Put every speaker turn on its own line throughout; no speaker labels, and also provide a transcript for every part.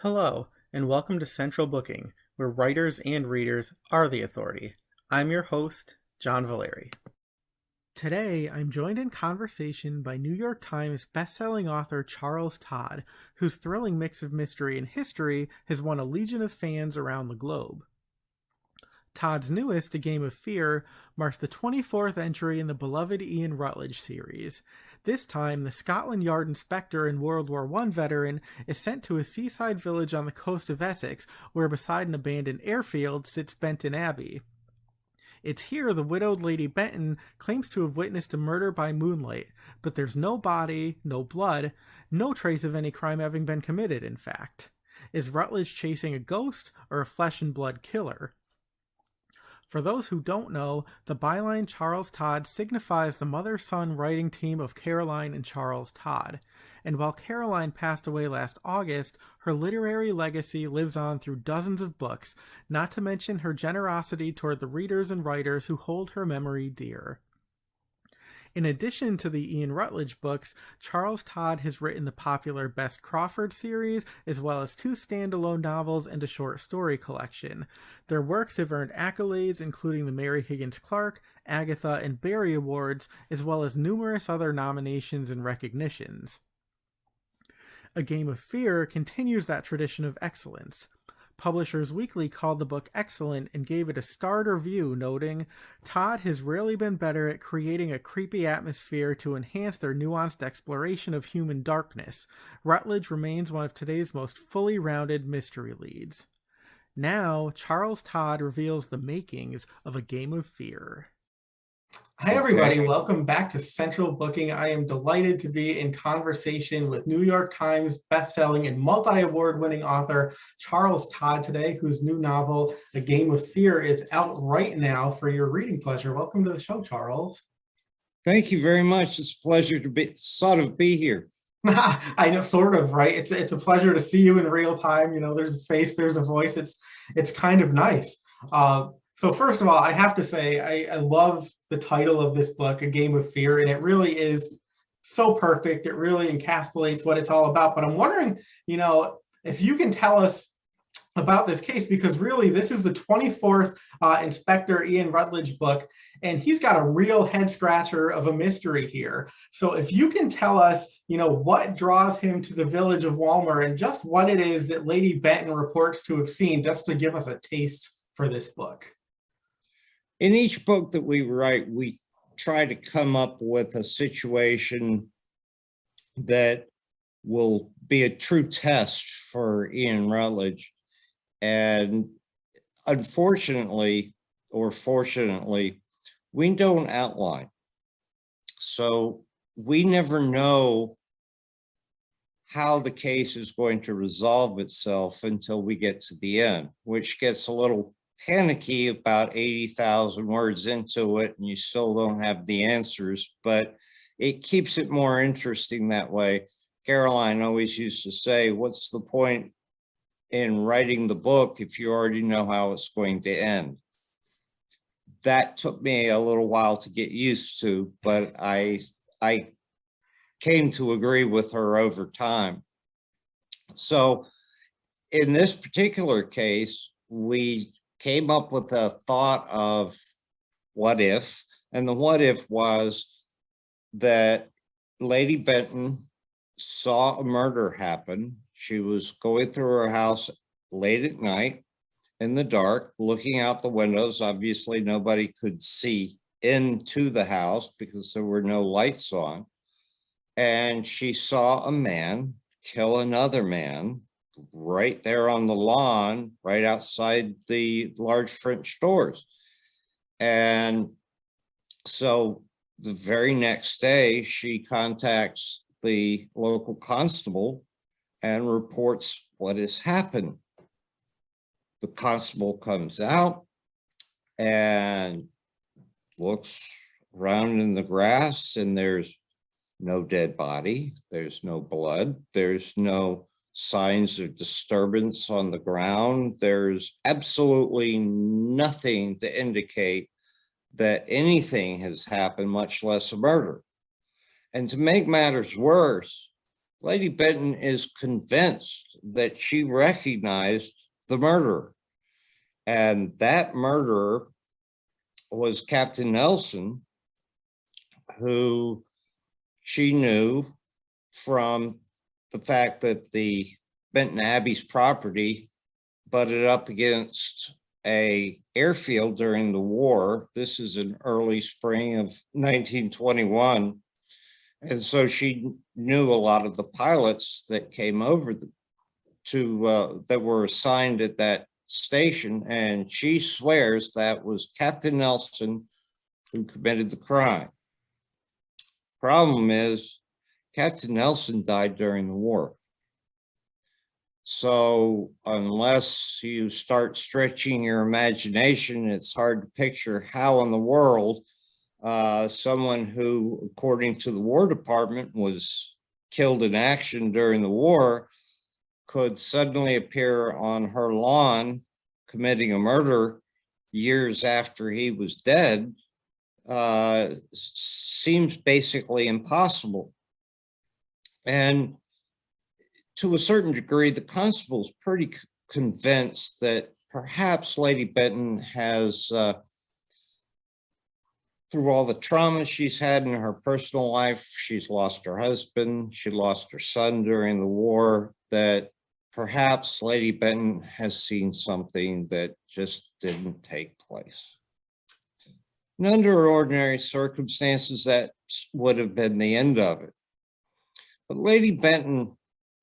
Hello, and welcome to Central Booking, where writers and readers are the authority. I'm your host, John Valeri. Today, I'm joined in conversation by New York Times bestselling author Charles Todd, whose thrilling mix of mystery and history has won a legion of fans around the globe. Todd's newest, A Game of Fear, marks the 24th entry in the beloved Ian Rutledge series. This time, the Scotland Yard inspector and World War I veteran is sent to a seaside village on the coast of Essex, where beside an abandoned airfield sits Benton Abbey. It's here the widowed Lady Benton claims to have witnessed a murder by moonlight, but there's no body, no blood, no trace of any crime having been committed, in fact. Is Rutledge chasing a ghost or a flesh and blood killer? For those who don't know, the byline Charles Todd signifies the mother-son writing team of Caroline and Charles Todd. And while Caroline passed away last August, her literary legacy lives on through dozens of books, not to mention her generosity toward the readers and writers who hold her memory dear. In addition to the Ian Rutledge books, Charles Todd has written the popular Bess Crawford series, as well as 2 standalone novels and a short story collection. Their works have earned accolades including the Mary Higgins Clark, Agatha, and Barry Awards, as well as numerous other nominations and recognitions. A Game of Fear continues that tradition of excellence. Publishers Weekly called the book excellent and gave it a starred review, noting, "Todd has rarely been better at creating a creepy atmosphere to enhance their nuanced exploration of human darkness. Rutledge remains one of today's most fully rounded mystery leads." Now, Charles Todd reveals the makings of A Game of Fear. Hi, everybody. Welcome back to Central Booking. I am delighted to be in conversation with New York Times bestselling and multi-award winning author Charles Todd today, whose new novel, A Game of Fear, is out right now for your reading pleasure. Welcome to the show, Charles.
Thank you very much. It's a pleasure to be here.
I know, sort of, right? It's a pleasure to see you in real time. You know, there's a face, there's a voice. It's kind of nice. So first of all, I have to say, I love the title of this book, A Game of Fear, and it really is so perfect. It really encapsulates what it's all about. But I'm wondering, if you can tell us about this case, because really this is the 24th Inspector Ian Rutledge book, and he's got a real head scratcher of a mystery here. So if you can tell us, what draws him to the village of Walmer and just what it is that Lady Benton reports to have seen, just to give us a taste for this book.
In each book that we write, we try to come up with a situation that will be a true test for Ian Rutledge. And unfortunately, or fortunately, we don't outline. So we never know how the case is going to resolve itself until we get to the end, which gets a little panicky about 80,000 words into it, and you still don't have the answers, but it keeps it more interesting that way. Caroline always used to say, what's the point in writing the book if you already know how it's going to end? That took me a little while to get used to, but I came to agree with her over time. So in this particular case, we came up with a thought of what if, and the what if was that Lady Benton saw a murder happen. She was going through her house late at night in the dark, looking out the windows. Obviously, nobody could see into the house because there were no lights on. And she saw a man kill another man right there on the lawn, right outside the large French doors. And so the very next day, she contacts the local constable and reports what has happened. The constable comes out and looks around in the grass, and there's no dead body, there's no blood, there's no signs of disturbance on the ground. There's absolutely nothing to indicate that anything has happened, much less a murder. And to make matters worse, Lady Benton is convinced that she recognized the murderer. And that murderer was Captain Nelson, who she knew from the fact that the Benton Abbey's property butted up against a airfield during the war. This is in early spring of 1921. And so she knew a lot of the pilots that came over that were assigned at that station. And she swears that was Captain Nelson who committed the crime. Problem is, Captain Nelson died during the war. So unless you start stretching your imagination, it's hard to picture how in the world someone who, according to the War Department, was killed in action during the war could suddenly appear on her lawn committing a murder years after he was dead. Seems basically impossible. And to a certain degree, the constable's pretty convinced that perhaps Lady Benton has, through all the trauma she's had in her personal life, she's lost her husband, she lost her son during the war, that perhaps Lady Benton has seen something that just didn't take place. And under ordinary circumstances, that would have been the end of it. But Lady Benton,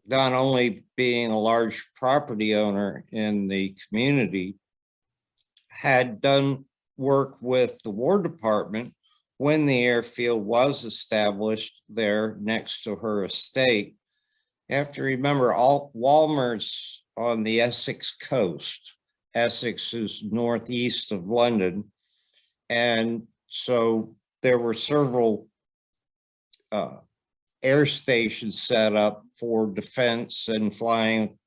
not only being a large property owner in the community, had done work with the War Department when the airfield was established there next to her estate. You have to remember, all Walmer's on the Essex coast. Essex is northeast of London. And so there were several air stations set up for defense and flying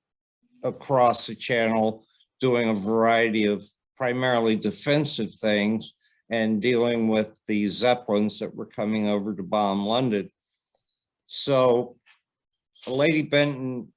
across the channel, doing a variety of primarily defensive things and dealing with the Zeppelins that were coming over to bomb London. So Lady Benton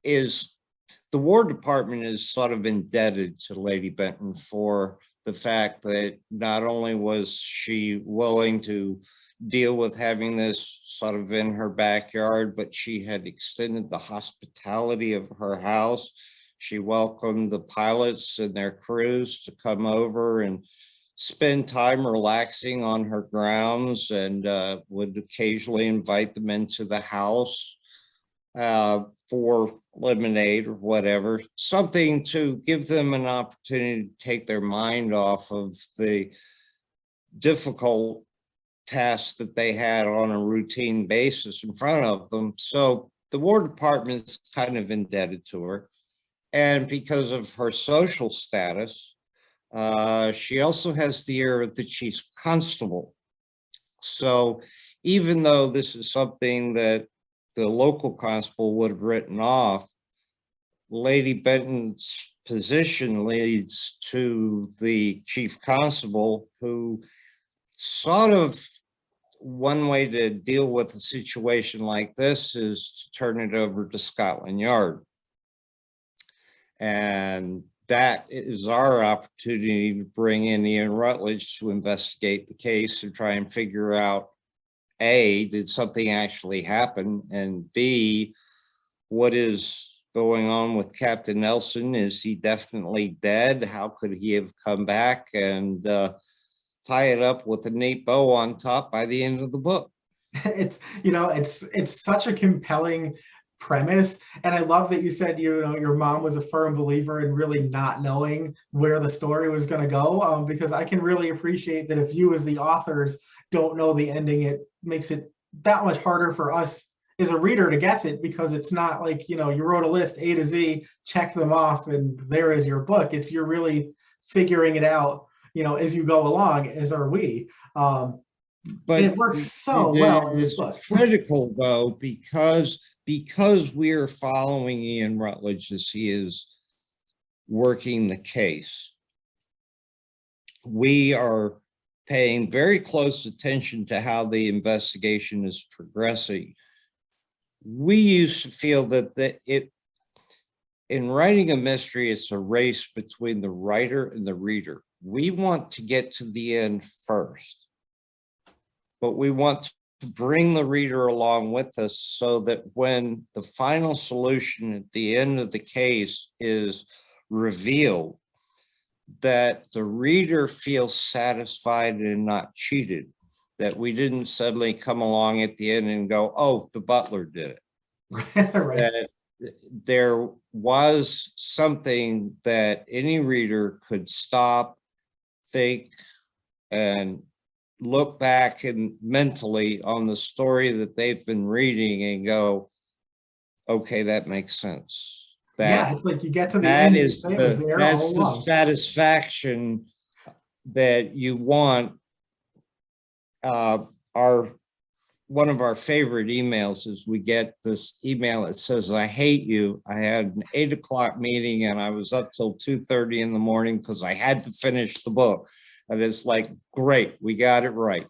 the War Department is sort of indebted to Lady Benton for the fact that not only was she willing to deal with having this sort of in her backyard, but she had extended the hospitality of her house. She welcomed the pilots and their crews to come over and spend time relaxing on her grounds, and would occasionally invite them into the house for lemonade or whatever, something to give them an opportunity to take their mind off of the difficult tasks that they had on a routine basis in front of them. So the War Department's kind of indebted to her. And because of her social status, she also has the ear of the chief constable. So even though this is something that the local constable would have written off, Lady Benton's position leads to the chief constable, who sort of, one way to deal with a situation like this is to turn it over to Scotland Yard. And that is our opportunity to bring in Ian Rutledge to investigate the case and try and figure out, A, did something actually happen? And B, what is going on with Captain Nelson? Is he definitely dead? How could he have come back? And tie it up with a neat bow on top by the end of the book.
It's such a compelling premise, and I love that you said your mom was a firm believer in really not knowing where the story was going to go, because I can really appreciate that if you as the authors don't know the ending, it makes it that much harder for us as a reader to guess it, because it's not like you wrote a list A to Z, check them off, and there is your book. It's you're really figuring it out as you go along, as are we. But it works so well in this book.
Critical though, because we are following Ian Rutledge as he is working the case. We are paying very close attention to how the investigation is progressing. we used to feel that in writing a mystery, it's a race between the writer and the reader. We want to get to the end first, but we want to bring the reader along with us so that when the final solution at the end of the case is revealed, that the reader feels satisfied and not cheated, that we didn't suddenly come along at the end and go, oh, the butler did it.
Right.
That there was something that any reader could stop, think, and look back and mentally on the story that they've been reading and go, okay, that makes sense.
Yeah,
That
it's like you get to the end, you say it was there all
that's the
along.
satisfaction that you want. One of our favorite emails is we get this email that says, I hate you. I had an 8 o'clock meeting and I was up till 2:30 in the morning because I had to finish the book. And it's like, great, we got it right.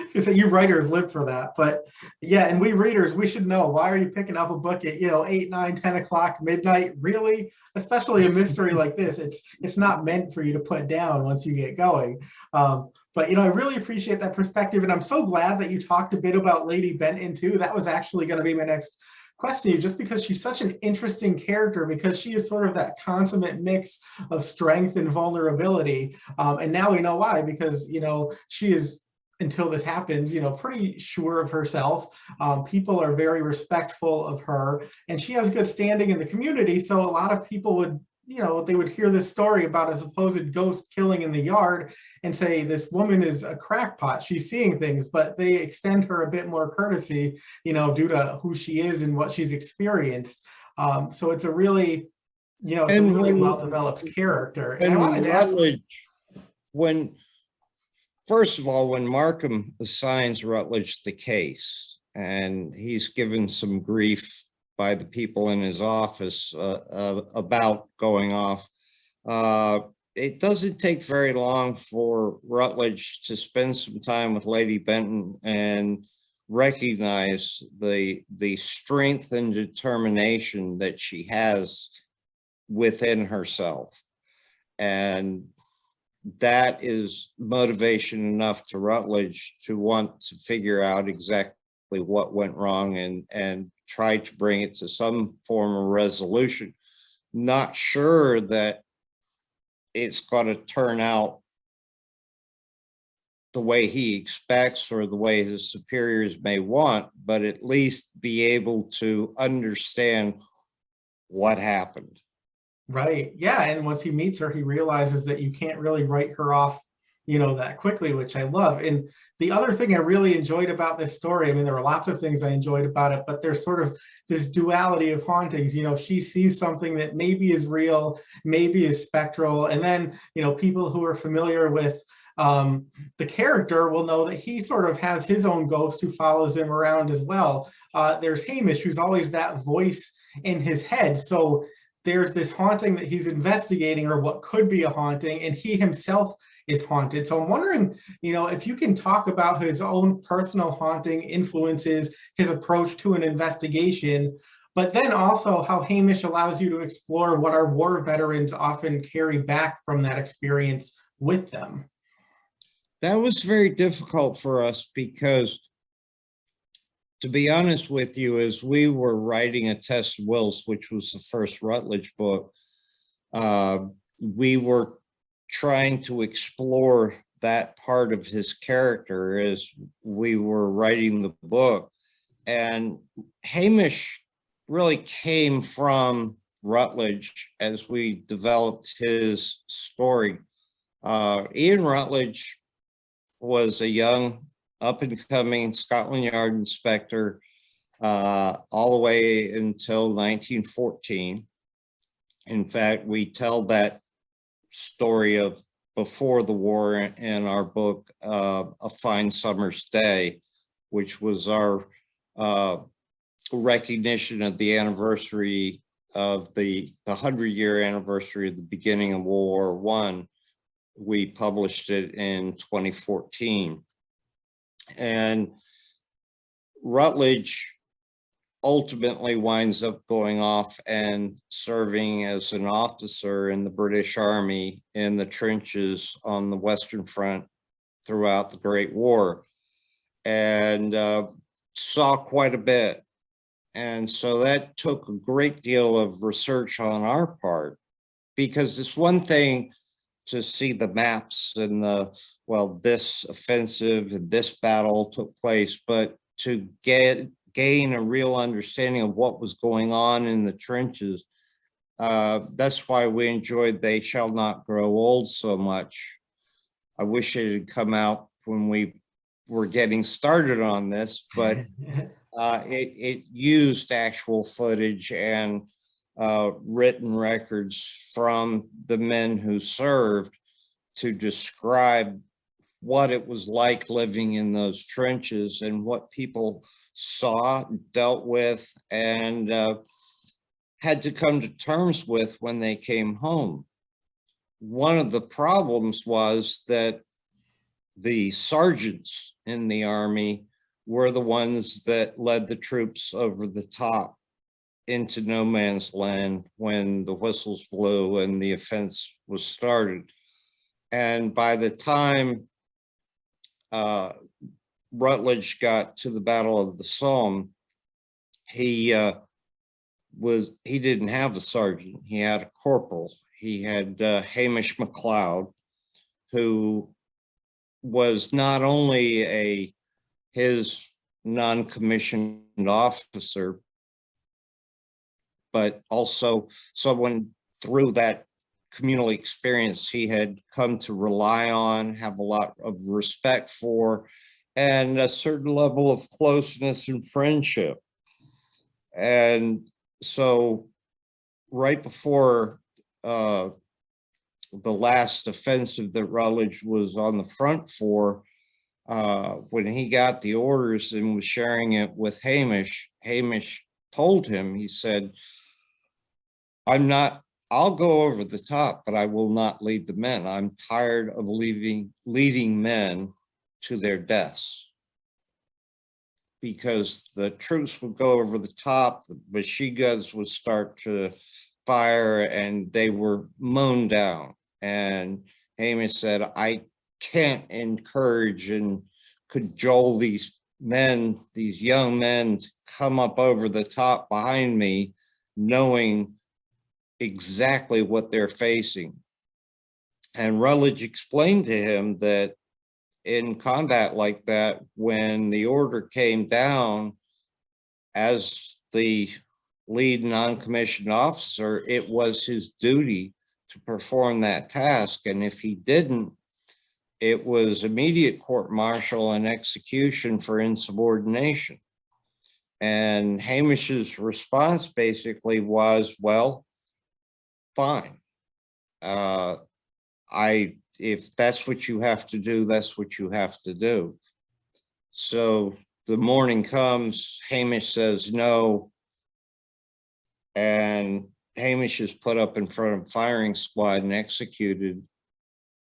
So you writers live for that. But yeah, and we readers, we should know, why are you picking up a book at 8, 9, 10 o'clock midnight? Really? Especially a mystery like this. It's not meant for you to put down once you get going. But I really appreciate that perspective, and I'm so glad that you talked a bit about Lady Benton too. That was actually going to be my next question to you, just because she's such an interesting character, because she is sort of that consummate mix of strength and vulnerability. And now we know why, because she is, until this happens, pretty sure of herself. People are very respectful of her, and she has good standing in the community. So a lot of people would, they would hear this story about a supposed ghost killing in the yard and say, this woman is a crackpot, she's seeing things, but they extend her a bit more courtesy, due to who she is and what she's experienced. So it's a really, it's a really well-developed character. And I wanted to ask,
first of all, when Markham assigns Rutledge the case, and he's given some grief by the people in his office about going off, it doesn't take very long for Rutledge to spend some time with Lady Benton and recognize the strength and determination that she has within herself. And that is motivation enough to Rutledge to want to figure out exactly what went wrong and try to bring it to some form of resolution. Not sure that it's going to turn out the way he expects or the way his superiors may want, but at least be able to understand what happened.
Right. Yeah. And once he meets her, he realizes that you can't really write her off, that quickly, which I love. And the other thing I really enjoyed about this story, I mean, there were lots of things I enjoyed about it, but there's sort of this duality of hauntings. She sees something that maybe is real, maybe is spectral. And then, people who are familiar with the character will know that he sort of has his own ghost who follows him around as well. There's Hamish, who's always that voice in his head. So there's this haunting that he's investigating, or what could be a haunting, and he himself is haunted. So I'm wondering, if you can talk about his own personal haunting influences, his approach to an investigation, but then also how Hamish allows you to explore what our war veterans often carry back from that experience with them.
That was very difficult for us because, to be honest with you, as we were writing A Test of Wills, which was the first Rutledge book, we were trying to explore that part of his character as we were writing the book. And Hamish really came from Rutledge as we developed his story. Ian Rutledge was a young up-and-coming Scotland Yard inspector all the way until 1914. In fact, we tell that story of before the war in our book, A Fine Summer's Day, which was our recognition of the anniversary of the 100-year anniversary of the beginning of World War I. We published it in 2014. And Rutledge ultimately winds up going off and serving as an officer in the British Army in the trenches on the Western Front throughout the Great War, and saw quite a bit. And so that took a great deal of research on our part, because it's one thing to see the maps and this offensive and this battle took place, but to gain a real understanding of what was going on in the trenches. That's why we enjoyed They Shall Not Grow Old so much. I wish it had come out when we were getting started on this, but it used actual footage and written records from the men who served to describe what it was like living in those trenches and what people saw, dealt with, and had to come to terms with when they came home. One of the problems was that the sergeants in the Army were the ones that led the troops over the top into no man's land when the whistles blew and the offense was started. And by the time Rutledge got to the Battle of the Somme, he didn't have a sergeant, he had a corporal. He had Hamish MacLeod, who was not only his non-commissioned officer, but also someone through that communal experience he had come to rely on, have a lot of respect for, and a certain level of closeness and friendship. And so right before the last offensive that Rutledge was on the front for, when he got the orders and was sharing it with Hamish, Hamish told him, he said, I'll go over the top, but I will not lead the men. I'm tired of leading men to their deaths. Because the troops would go over the top, the machine guns would start to fire, and they were mown down. And Hamish said, I can't encourage and cajole these men, these young men, to come up over the top behind me, knowing exactly what they're facing. And Rutledge explained to him that in combat like that, when the order came down, as the lead non-commissioned officer, it was his duty to perform that task. And if he didn't, it was immediate court-martial and execution for insubordination. And Hamish's response basically was, well, fine. If that's what you have to do, that's what you have to do. So the morning comes, Hamish says no, and Hamish is put up in front of firing squad and executed.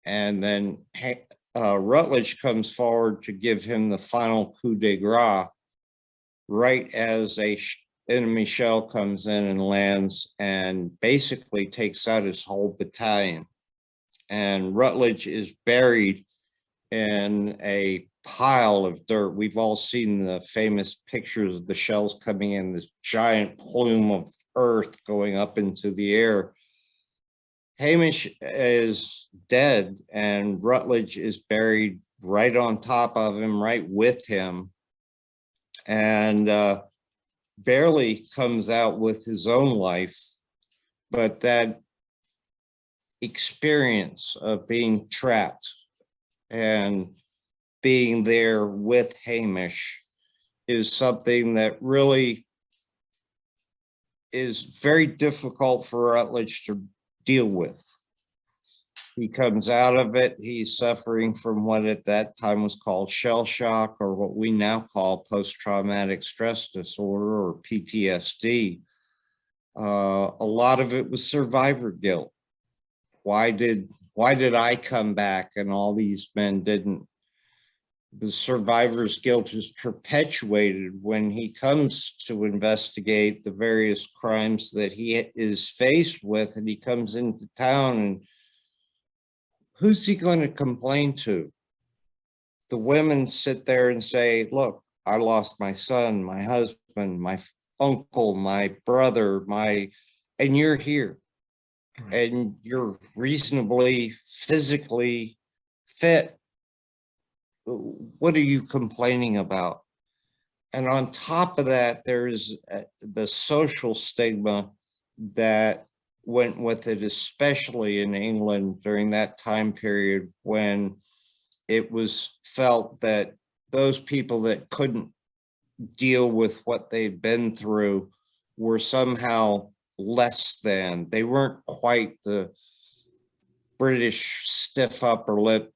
And then Rutledge comes forward to give him the final coup de grace right as a enemy shell comes in and lands and basically takes out his whole battalion. And Rutledge is buried in a pile of dirt. We've all seen the famous pictures of the shells coming in, this giant plume of earth going up into the air. Hamish is dead, and Rutledge is buried right on top of him, right with him, and barely comes out with his own life. But that experience of being trapped and being there with Hamish is something that really is very difficult for Rutledge to deal with. He comes out of it, he's suffering from what at that time was called shell shock, or what we now call post-traumatic stress disorder, or PTSD. A lot of it was survivor guilt. Why did I come back and all these men didn't? the survivor's guilt is perpetuated when he comes to investigate the various crimes that he is faced with, and he comes into town, and who's he going to complain to? The women sit there and say, look, I lost my son, my husband, my uncle, my brother, and you're here. Right. And you're reasonably physically fit. What are you complaining about? And on top of that, there's the social stigma that went with it, especially in England during that time period when it was felt that those people that couldn't deal with what they'd been through were somehow less than. They weren't quite the British stiff upper lip,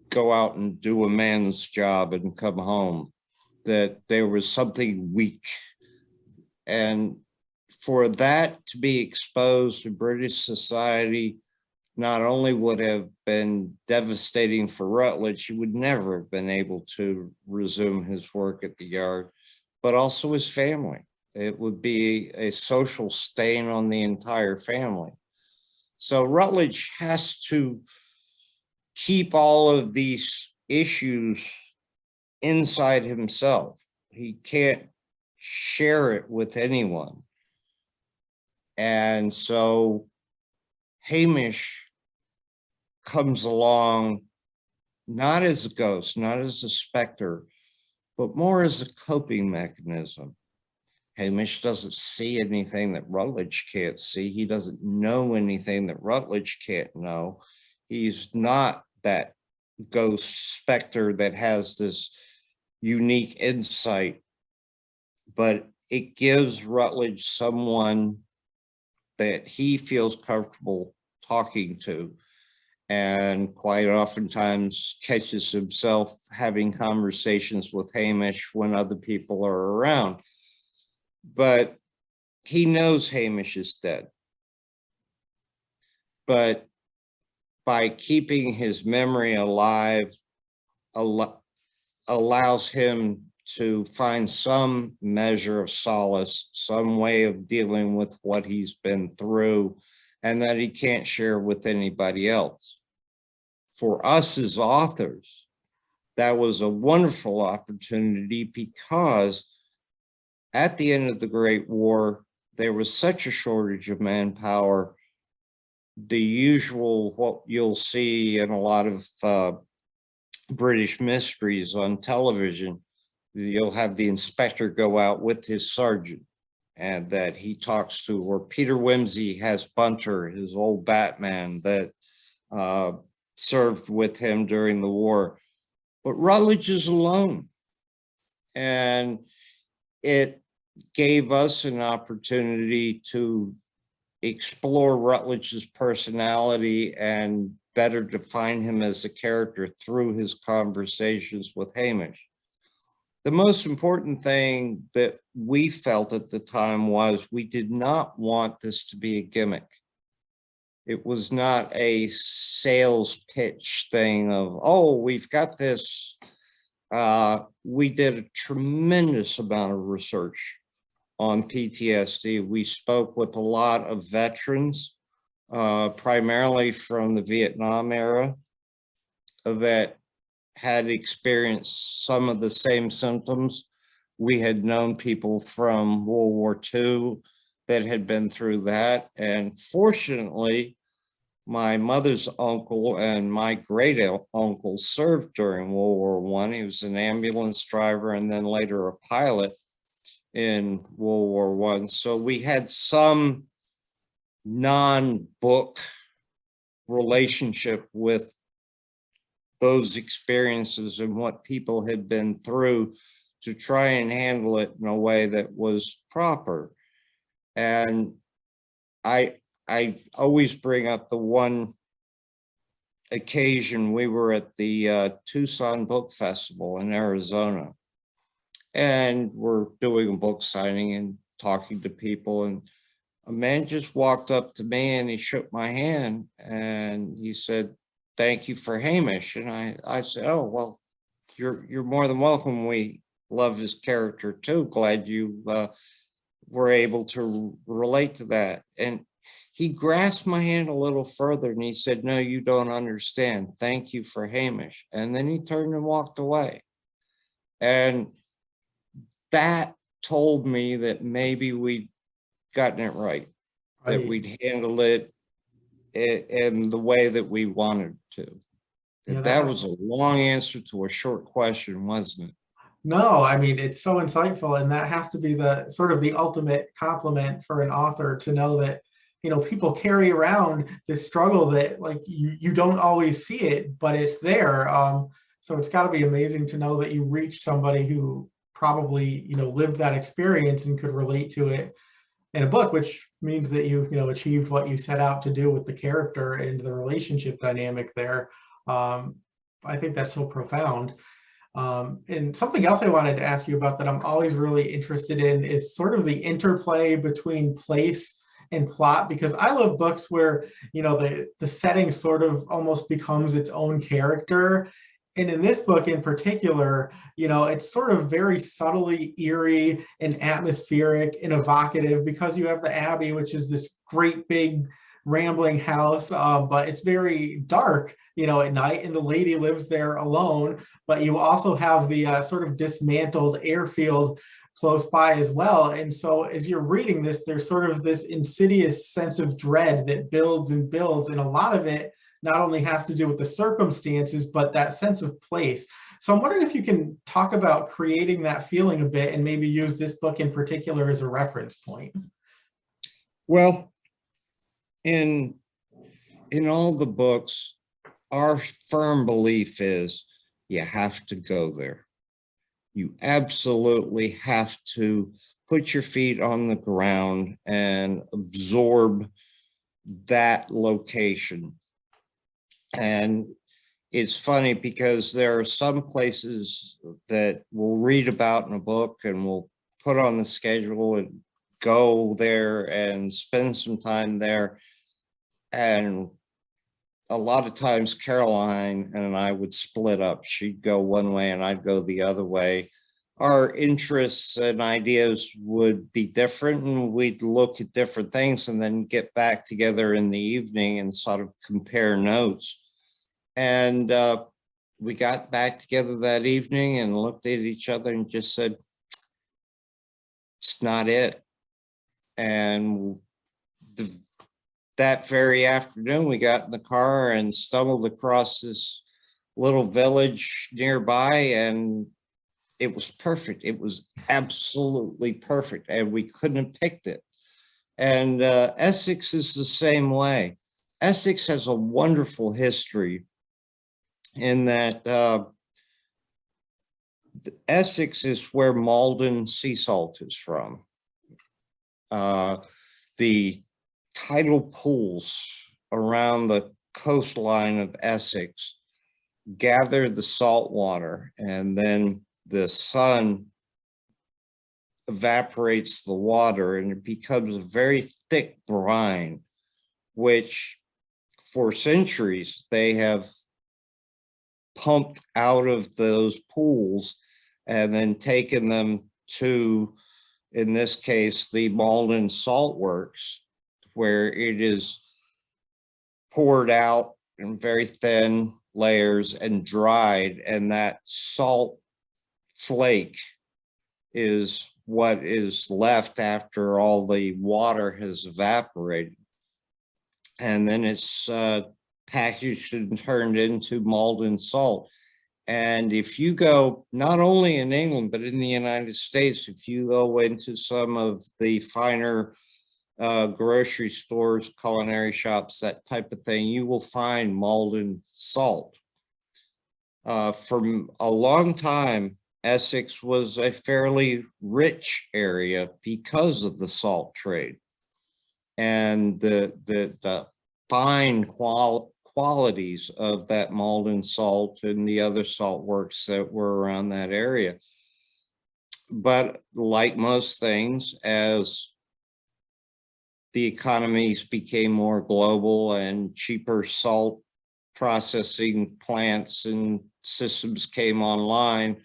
go out and do a man's job and come home, that there was something weak. And for that to be exposed in British society, not only would have been devastating for Rutledge, he would never have been able to resume his work at the Yard, but also his family. It would be a social stain on the entire family. So Rutledge has to keep all of these issues inside himself. He can't share it with anyone. And so Hamish comes along not as a ghost, not as a specter, but more as a coping mechanism. Hamish doesn't see anything that Rutledge can't see. He doesn't know anything that Rutledge can't know. He's not that ghost specter that has this unique insight, but it gives Rutledge someone that he feels comfortable talking to, and quite oftentimes catches himself having conversations with Hamish when other people are around. But he knows Hamish is dead. But by keeping his memory alive, allows him to find some measure of solace, some way of dealing with what he's been through, and that he can't share with anybody else. For us as authors, that was a wonderful opportunity, because at the end of the Great War, there was such a shortage of manpower. The usual, what you'll see in a lot of British mysteries on television, you'll have the inspector go out with his sergeant and that he talks to, or Peter Wimsey has Bunter, his old Batman that served with him during the war. But Rutledge is alone. And it gave us an opportunity to explore Rutledge's personality and better define him as a character through his conversations with Hamish. The most important thing that we felt at the time was we did not want this to be a gimmick. It was not a sales pitch thing of, oh, we've got this. We did a tremendous amount of research on PTSD. We spoke with a lot of veterans, primarily from the Vietnam era, that had experienced some of the same symptoms. We had known people from World War II that had been through that. And fortunately, my mother's uncle and my great uncle served during World War I. He was an ambulance driver and then later a pilot in World War I. So we had some non-book relationship with those experiences and what people had been through to try and handle it in a way that was proper. And I always bring up the one occasion we were at the Tucson Book Festival in Arizona, and we're doing a book signing and talking to people, and a man just walked up to me and he shook my hand and he said, "Thank you for Hamish." And I said, "Oh, well, you're more than welcome. We love his character too. Glad you were able to relate to that. And he grasped my hand a little further and he said, no, you don't understand. Thank you for Hamish. And then he turned and walked away. And that told me that maybe we'd gotten it right, that we'd handled it in the way that we wanted to.
Yeah,
That was a long answer to a short question, wasn't it?
No, I mean, it's so insightful, and that has to be the sort of the ultimate compliment for an author, to know that, people carry around this struggle that, like, you don't always see it, but it's there. So it's got to be amazing to know that you reached somebody who probably, lived that experience and could relate to it in a book, which means that achieved what you set out to do with the character and the relationship dynamic there. I think that's so profound. And something else I wanted to ask you about that I'm always really interested in is sort of the interplay between place and plot, because I love books where, the setting sort of almost becomes its own character. And in this book in particular, it's sort of very subtly eerie and atmospheric and evocative, because you have the Abbey, which is this great big rambling house, but it's very dark, at night, and the lady lives there alone. But you also have the sort of dismantled airfield close by as well. And so as you're reading this, there's sort of this insidious sense of dread that builds and builds. And a lot of it not only has to do with the circumstances, but that sense of place. So I'm wondering if you can talk about creating that feeling a bit and maybe use this book in particular as a reference point.
Well, in all the books, our firm belief is you have to go there. You absolutely have to put your feet on the ground and absorb that location. And it's funny because there are some places that we'll read about in a book and we'll put on the schedule and go there and spend some time there. And a lot of times Caroline and I would split up. She'd go one way and I'd go the other way. Our interests and ideas would be different, and we'd look at different things and then get back together in the evening and sort of compare notes. And we got back together that evening and looked at each other and just said, it's not it. And that very afternoon, we got in the car and stumbled across this little village nearby, and it was perfect. It was absolutely perfect, and we couldn't have picked it. And Essex is the same way. Essex has a wonderful history in that Essex is where Malden sea salt is from. The tidal pools around the coastline of Essex gather the salt water, and then the sun evaporates the water and it becomes a very thick brine, which for centuries they have pumped out of those pools and then taken them to, in this case, the Malden Salt Works, where it is poured out in very thin layers and dried, and that salt flake is what is left after all the water has evaporated. And then it's packaged and turned into Malden salt. And if you go, not only in England, but in the United States, if you go into some of the finer grocery stores, culinary shops, that type of thing, you will find Malden salt. For a long time, Essex was a fairly rich area because of the salt trade and the fine qualities of that Malden salt and the other salt works that were around that area. But like most things, as the economies became more global and cheaper salt processing plants and systems came online,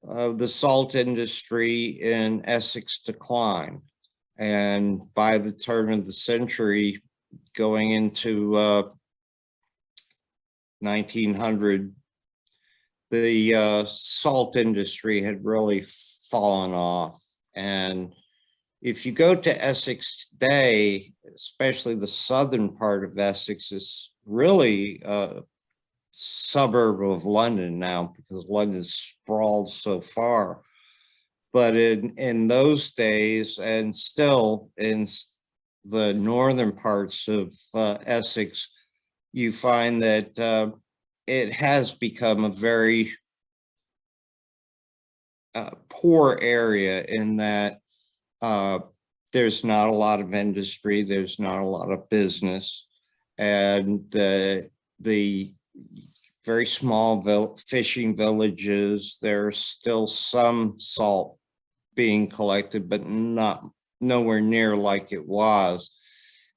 the salt industry in Essex declined. And by the turn of the century, going into 1900, the salt industry had really fallen off. And if you go to Essex today, especially the southern part of Essex, is really a suburb of London now, because London sprawled so far. But in those days, and still in the northern parts of Essex, you find that it has become a very poor area, in that there's not a lot of industry, there's not a lot of business, and the very small fishing villages, there's still some salt being collected, but nowhere near like it was.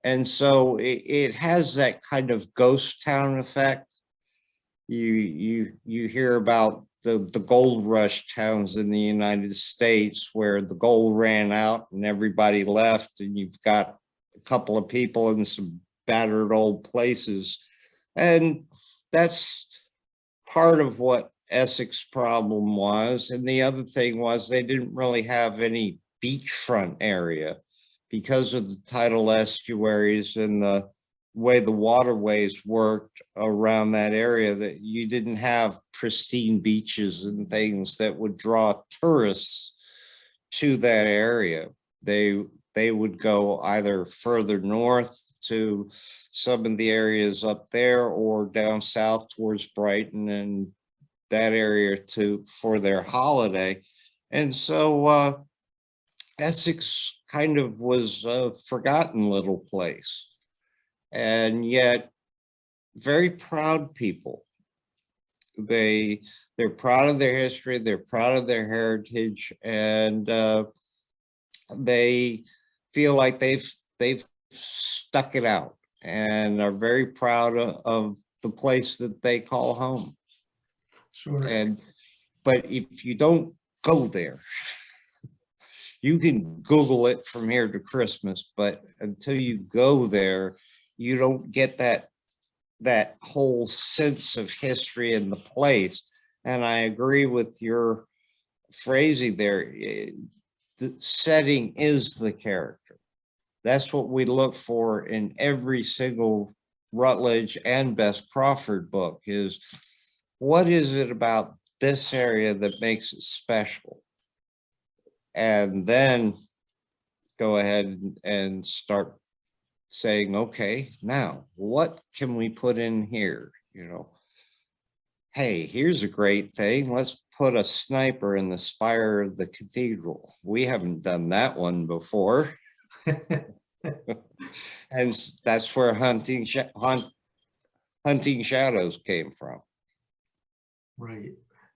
And so it has that kind of ghost town effect. You hear about the gold rush towns in the United States, where the gold ran out and everybody left, and you've got a couple of people in some battered old places. And that's part of what Essex problem was. And the other thing was, they didn't really have any beachfront area because of the tidal estuaries and the way the waterways worked around that area, that you didn't have pristine beaches and things that would draw tourists to that area. They would go either further north to some of the areas up there, or down south towards Brighton and that area for their holiday. And so Essex kind of was a forgotten little place, and yet very proud people. They're proud of their history, they're proud of their heritage, and they feel like they've stuck it out, and are very proud of the place that they call home.
Sure.
But if you don't go there, you can Google it from here to Christmas, but until you go there, you don't get that whole sense of history in the place. And I agree with your phrasing there. The setting is the character. That's what we look for in every single Rutledge and Bess Crawford book, is what is it about this area that makes it special? And then go ahead and start saying, okay, now what can we put in here? You know, hey, here's a great thing. Let's put a sniper in the spire of the cathedral. We haven't done that one before. And that's where hunting shadows came from.
Right.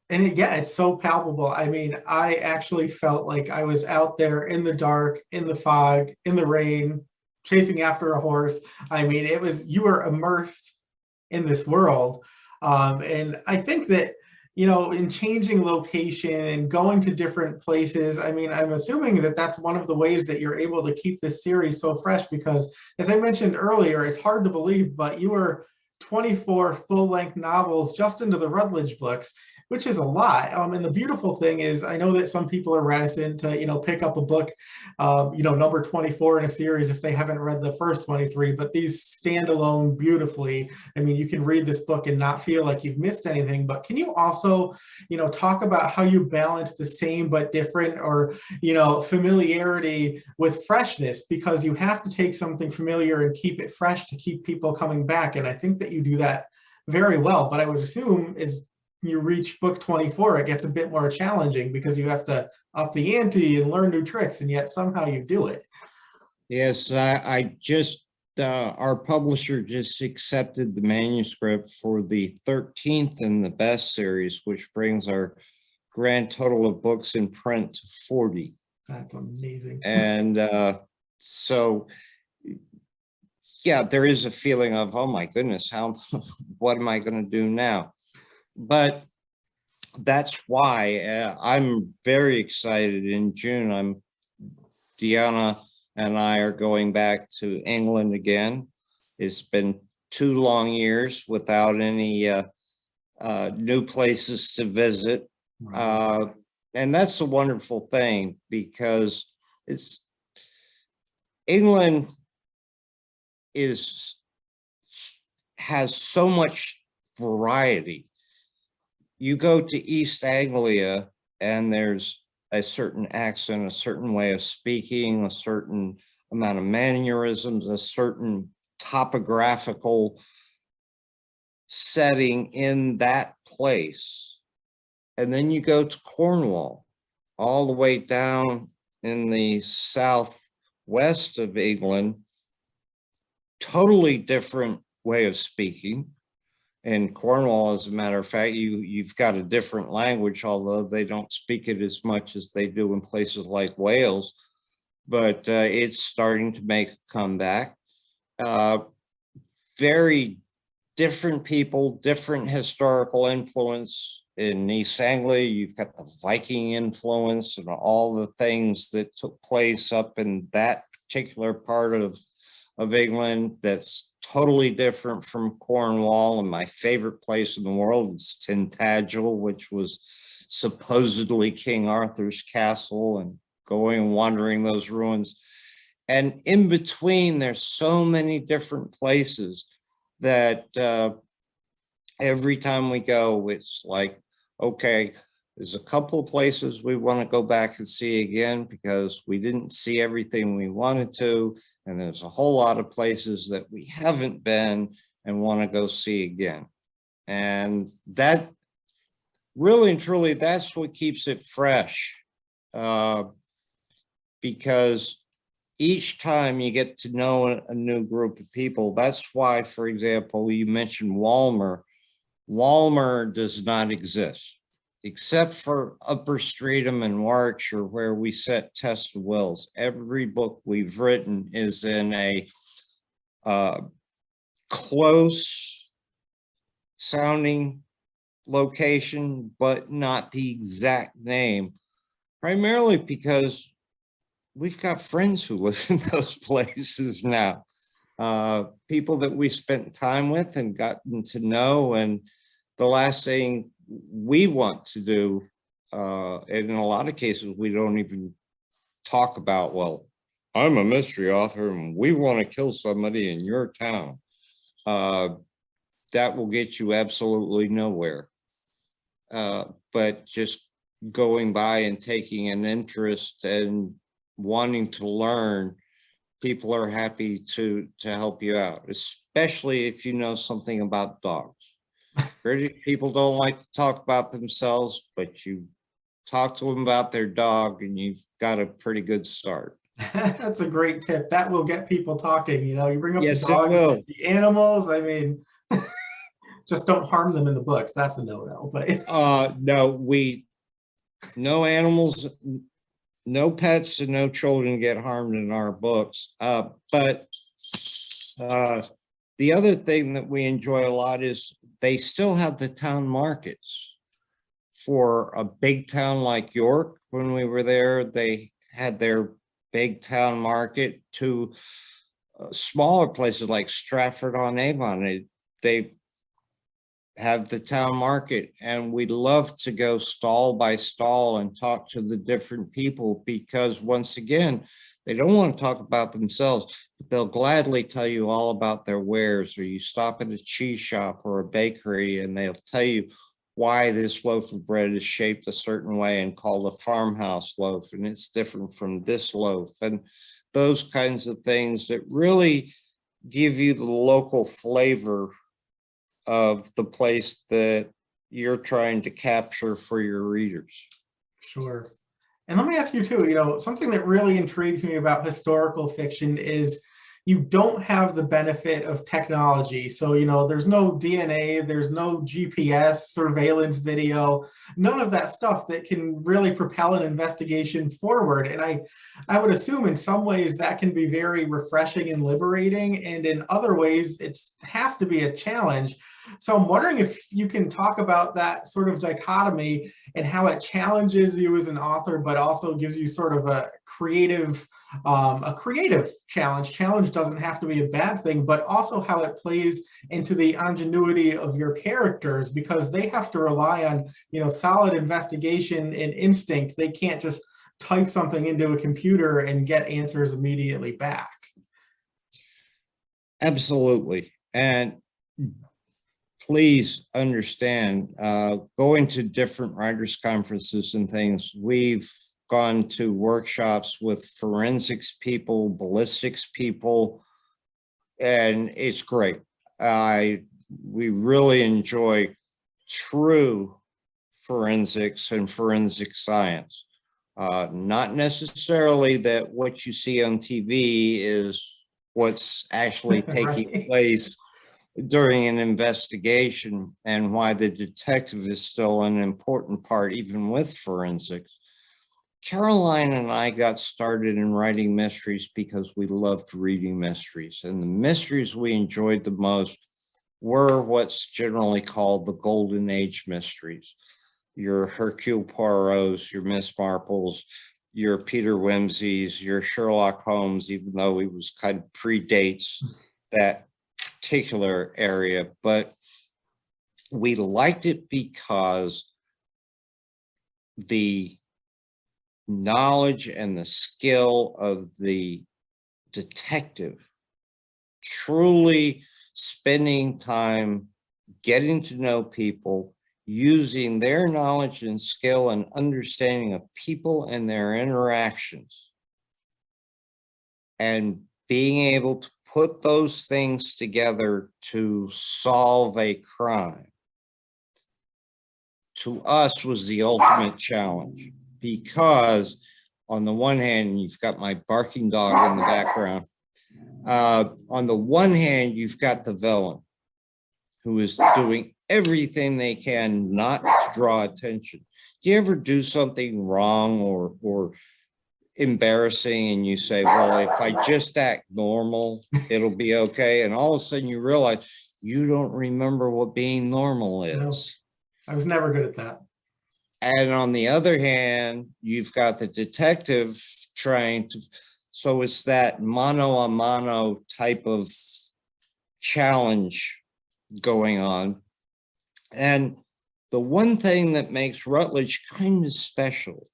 And it's so palpable. I mean, I actually felt like I was out there in the dark, in the fog, in the rain, chasing after a horse. I mean, you were immersed in this world. And I think that, in changing location and going to different places, I mean, I'm assuming that that's one of the ways that you're able to keep this series so fresh, because as I mentioned earlier, it's hard to believe, but you were 24 full-length novels just into the Rutledge books, which is a lot. And the beautiful thing is, I know that some people are reticent to, pick up a book, number 24 in a series if they haven't read the first 23, but these stand alone beautifully. I mean, you can read this book and not feel like you've missed anything, but can you also, talk about how you balance the same but different, or, familiarity with freshness, because you have to take something familiar and keep it fresh to keep people coming back. And I think that you do that very well, but I would assume as you reach book 24, it gets a bit more challenging because you have to up the ante and learn new tricks, and yet somehow you do it.
Yes, I just, our publisher just accepted the manuscript for the 13th in the Bess series, which brings our grand total of books in print to 40.
That's amazing.
And so, yeah, there is a feeling of, oh my goodness, what am I going to do now? But that's why I'm very excited. In June, Deanna and I are going back to England again. It's been 2 long years without any new places to visit. And that's a wonderful thing, because England has so much variety. You go to East Anglia and there's a certain accent, a certain way of speaking, a certain amount of mannerisms, a certain topographical setting in that place. And then you go to Cornwall, all the way down in the southwest of England, totally different way of speaking. In Cornwall, as a matter of fact, you've got a different language, although they don't speak it as much as they do in places like Wales, but it's starting to make a comeback. Very different people, different historical influence. In East Anglia, you've got the Viking influence and all the things that took place up in that particular part of England that's totally different from Cornwall. And my favorite place in the world is Tintagel, which was supposedly King Arthur's castle, and going and wandering those ruins. And in between, there's so many different places that every time we go, it's like, okay, there's a couple of places we want to go back and see again because we didn't see everything we wanted to. And there's a whole lot of places that we haven't been and want to go see again. And that really and truly, that's what keeps it fresh. Because each time you get to know a new group of people. That's why, for example, you mentioned Walmer. Walmer does not exist, except for Upper Streatham and Warwickshire, where we set test of wills. Every book we've written is in a close sounding location, but not the exact name, primarily because we've got friends who live in those places now, people that we spent time with and gotten to know. And the last thing we want to do, and in a lot of cases, we don't even talk about, well, I'm a mystery author and we want to kill somebody in your town. That will get you absolutely nowhere. But just going by and taking an interest and wanting to learn, people are happy to help you out, especially if you know something about dogs. British people don't like to talk about themselves, but you talk to them about their dog and you've got a pretty good start.
That's a great tip. That will get people talking. You know, you bring up
Yes,
the dog,
it will.
the animals. I mean, just don't harm them in the books. That's a no-no. But
no animals, no pets, and no children get harmed in our books. But the other thing that we enjoy a lot is they still have the town markets. For a big town like York, when we were there, they had their big town market. To smaller places like Stratford-on-Avon, they have the town market, and we love to go stall by stall and talk to the different people, because once again, they don't want to talk about themselves, but they'll gladly tell you all about their wares. Or you stop at a cheese shop or a bakery and they'll tell you why this loaf of bread is shaped a certain way and called a farmhouse loaf, and it's different from this loaf, and those kinds of things that really give you the local flavor of the place that you're trying to capture for your readers.
sure. And let me ask you too, you know, something that really intrigues me about historical fiction is, you don't have the benefit of technology. So, there's no DNA, there's no GPS, surveillance video, none of that stuff that can really propel an investigation forward. And I would assume in some ways that can be very refreshing and liberating. And in other ways, it has to be a challenge. So I'm wondering if you can talk about that sort of dichotomy and how it challenges you as an author, but also gives you sort of a creative challenge. Challenge doesn't have to be a bad thing, but also how it plays into the ingenuity of your characters, because they have to rely on, solid investigation and instinct. They can't just type something into a computer and get answers immediately back.
Absolutely. And please understand, going to different writers' conferences and things, we've gone to workshops with forensics people, ballistics people, and it's great. We really enjoy true forensics and forensic science. Not necessarily that what you see on TV is what's actually taking
Right.
place during an investigation, and why the detective is still an important part, even with forensics. Caroline and I got started in writing mysteries because we loved reading mysteries, and the mysteries we enjoyed the most were what's generally called the Golden Age mysteries. Your Hercule Poirot's, your Miss Marples, your Peter Wimsey's, your Sherlock Holmes, even though he was kind of predates that particular area, but we liked it because the knowledge and the skill of the detective truly spending time getting to know people, using their knowledge and skill and understanding of people and their interactions, and being able to put those things together to solve a crime, to us was the ultimate challenge. Because on the one hand, you've got my barking dog in the background. On the one hand, you've got the villain who is doing everything they can not to draw attention. Do you ever do something wrong or embarrassing and you say, well, if I just act normal, it'll be okay? And all of a sudden you realize you don't remember what being normal is.
I was never good at that.
And on the other hand, you've got the detective trying to, so it's that mano a mano type of challenge going on. And the one thing that makes Rutledge kind of special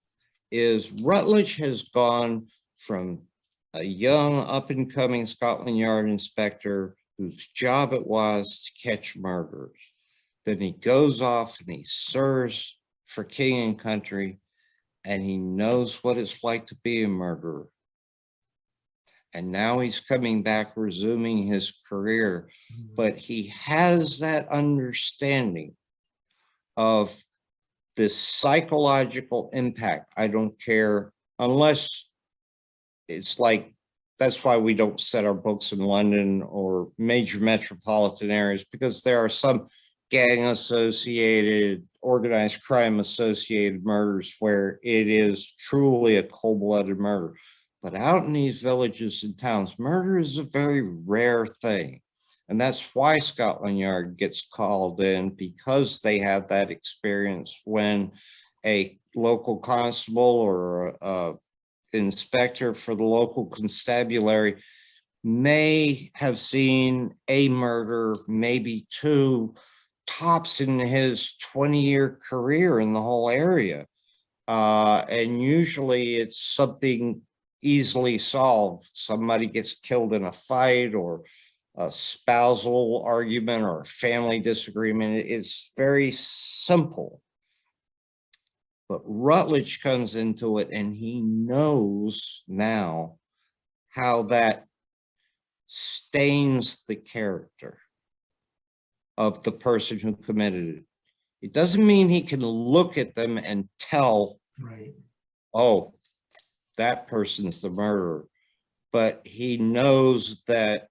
is Rutledge has gone from a young up-and-coming Scotland Yard inspector whose job it was to catch murderers. Then he goes off and he serves for king and country, and he knows what it's like to be a murderer. And now he's coming back, resuming his career, but he has that understanding of this psychological impact. I don't care, unless it's like, that's why we don't set our books in London or major metropolitan areas, because there are some gang associated, organized crime associated murders where it is truly a cold-blooded murder. But out in these villages and towns, murder is a very rare thing. And that's why Scotland Yard gets called in, because they have that experience when a local constable or a inspector for the local constabulary may have seen a murder, maybe two, tops in his 20-year career in the whole area. And usually it's something easily solved. Somebody gets killed in a fight, or a spousal argument, or a family disagreement. It's very simple. But Rutledge comes into it and he knows now how that stains the character of the person who committed it. It doesn't mean he can look at them and tell,
Right.
oh, that person's the murderer. but he knows that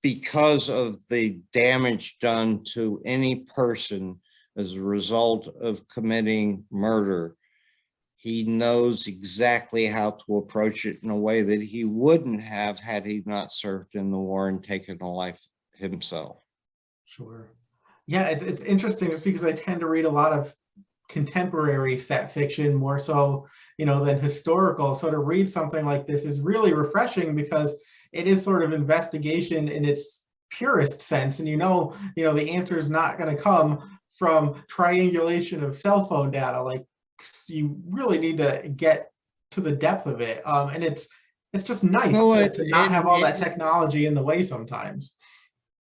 because of the damage done to any person as a result of committing murder, he knows exactly how to approach it in a way that he wouldn't have had he not served in the war and taken a life himself.
Sure. Yeah, it's interesting just because I tend to read a lot of contemporary set fiction more so, than historical. So to read something like this is really refreshing because it is sort of investigation in its purest sense. And the answer is not going to come from triangulation of cell phone data. Like you really need to get to the depth of it. And it's just nice
No,
to not have all that technology in the way sometimes.